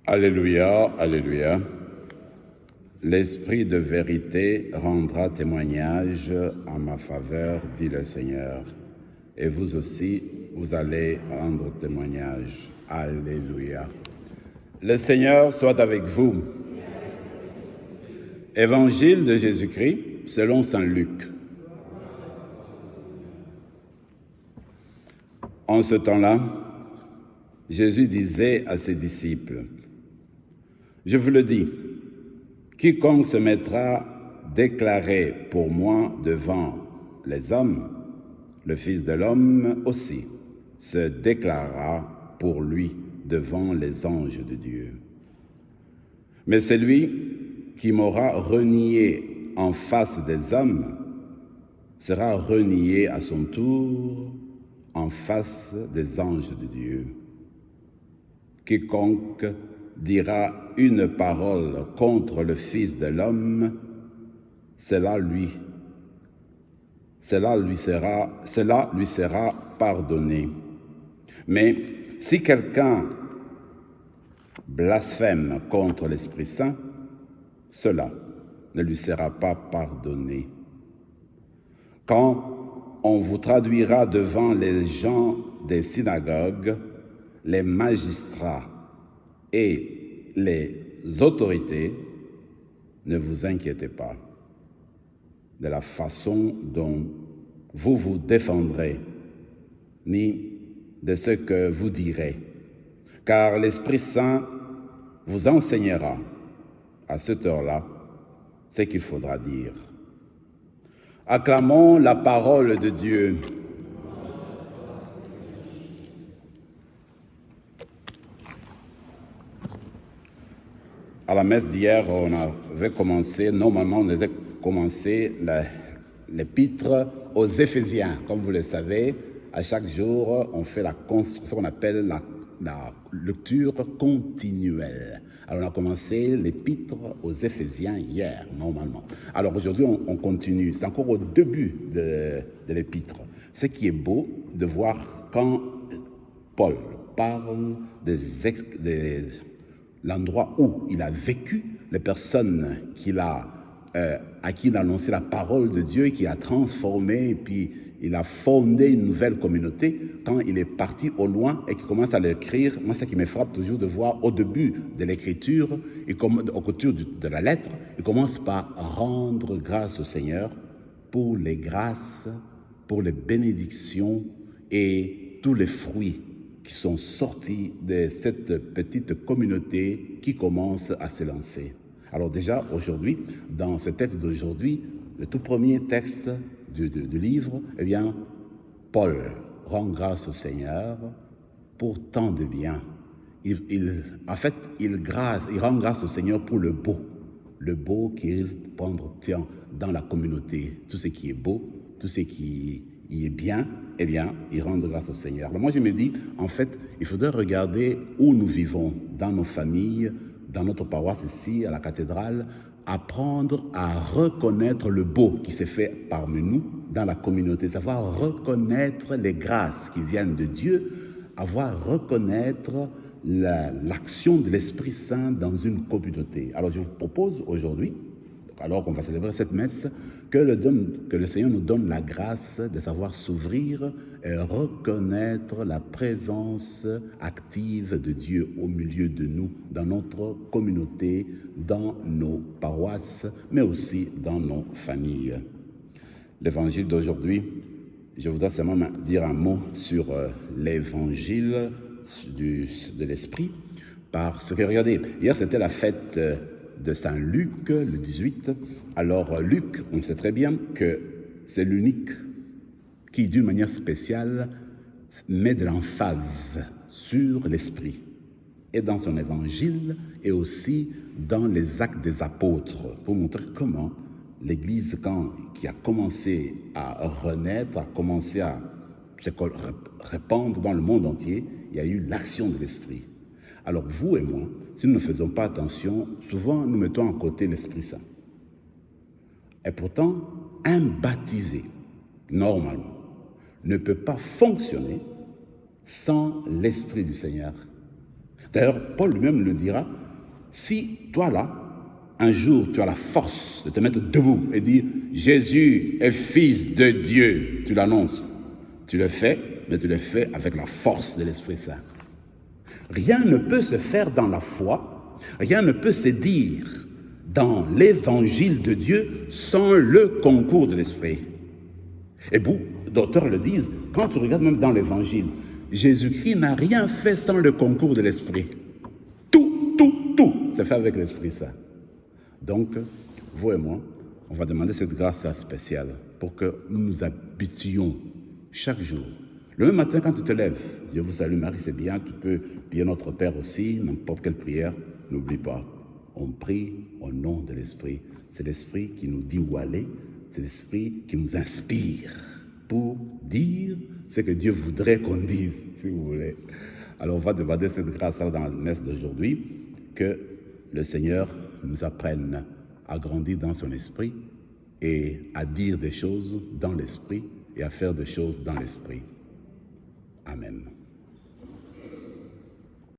Alléluia, alléluia. L'Esprit de vérité rendra témoignage en ma faveur, dit le Seigneur. Et vous aussi, vous allez rendre témoignage. Alléluia. Le Seigneur soit avec vous. Évangile de Jésus-Christ selon saint Luc. En ce temps-là, Jésus disait à ses disciples, « Je vous le dis, quiconque se mettra déclaré pour moi devant les hommes, le Fils de l'homme aussi se déclarera pour lui devant les anges de Dieu. Mais celui qui m'aura renié en face des hommes sera renié à son tour en face des anges de Dieu. Quiconque dira une parole contre le Fils de l'homme, cela lui sera pardonné. Mais si quelqu'un blasphème contre l'Esprit Saint, cela ne lui sera pas pardonné. Quand on vous traduira devant les gens des synagogues, les magistrats et les autorités, ne vous inquiétez pas de la façon dont vous vous défendrez, ni de ce que vous direz, car l'Esprit Saint vous enseignera à cette heure-là ce qu'il faudra dire. Acclamons la parole de Dieu. À la messe d'hier, on avait commencé, normalement on avait commencé l'épître aux Éphésiens. Comme vous le savez, à chaque jour, on fait ce qu'on appelle la lecture continuelle. Alors on a commencé l'épître aux Éphésiens hier, normalement. Alors aujourd'hui, on continue. C'est encore au début de l'épître. Ce qui est beau de voir quand Paul parle l'endroit où il a vécu, les personnes à qui il a annoncé la parole de Dieu, qui a transformé, et puis il a fondé une nouvelle communauté. Quand il est parti au loin et qu'il commence à l'écrire, moi, ce qui me frappe toujours de voir au début de l'écriture, au côté de la lettre, il commence par rendre grâce au Seigneur pour les grâces, pour les bénédictions et tous les fruits qui sont sortis de cette petite communauté qui commence à se lancer. Alors déjà, aujourd'hui, dans ce texte d'aujourd'hui, le tout premier texte du livre, eh bien, Paul rend grâce au Seigneur pour tant de bien. Il rend grâce au Seigneur pour le beau qui arrive prendre temps dans la communauté. Tout ce qui est beau, tout ce qui est bien, eh bien, il rend grâce au Seigneur. Alors moi, je me dis, en fait, il faudrait regarder où nous vivons, dans nos familles, dans notre paroisse ici, à la cathédrale, apprendre à reconnaître le beau qui s'est fait parmi nous, dans la communauté, savoir reconnaître les grâces qui viennent de Dieu, reconnaître l'action de l'Esprit Saint dans une communauté. Alors je vous propose aujourd'hui, alors qu'on va célébrer cette messe, que le Seigneur nous donne la grâce de savoir s'ouvrir et reconnaître la présence active de Dieu au milieu de nous, dans notre communauté, dans nos paroisses, mais aussi dans nos familles. L'évangile d'aujourd'hui, je voudrais seulement dire un mot sur l'évangile de l'Esprit, parce que, regardez, hier c'était la fête de Saint Luc, le 18. Alors Luc, on sait très bien que c'est l'unique qui, d'une manière spéciale, met de l'emphase sur l'esprit. Et dans son évangile, et aussi dans les actes des apôtres, pour montrer comment l'Église, qui a commencé à renaître, a commencé à se répandre dans le monde entier, il y a eu l'action de l'esprit. Alors vous et moi, si nous ne faisons pas attention, souvent nous mettons à côté l'Esprit Saint. Et pourtant, un baptisé, normalement, ne peut pas fonctionner sans l'Esprit du Seigneur. D'ailleurs, Paul lui-même le dira, si toi là, un jour tu as la force de te mettre debout et dire « Jésus est fils de Dieu », tu l'annonces, tu le fais, mais tu le fais avec la force de l'Esprit Saint. Rien ne peut se faire dans la foi, rien ne peut se dire dans l'évangile de Dieu sans le concours de l'Esprit. Et beaucoup d'auteurs le disent, quand tu regardes même dans l'évangile, Jésus-Christ n'a rien fait sans le concours de l'Esprit. Tout, c'est fait avec l'Esprit Saint. Donc, vous et moi, on va demander cette grâce spéciale pour que nous nous habituions chaque jour. Le même matin, quand tu te lèves, Dieu vous salue Marie, c'est bien, tu peux prier notre Père aussi, n'importe quelle prière, n'oublie pas, on prie au nom de l'Esprit. C'est l'Esprit qui nous dit où aller, c'est l'Esprit qui nous inspire pour dire ce que Dieu voudrait qu'on dise, si vous voulez. Alors on va demander cette grâce dans la messe d'aujourd'hui, que le Seigneur nous apprenne à grandir dans son esprit et à dire des choses dans l'esprit et à faire des choses dans l'esprit. Amen.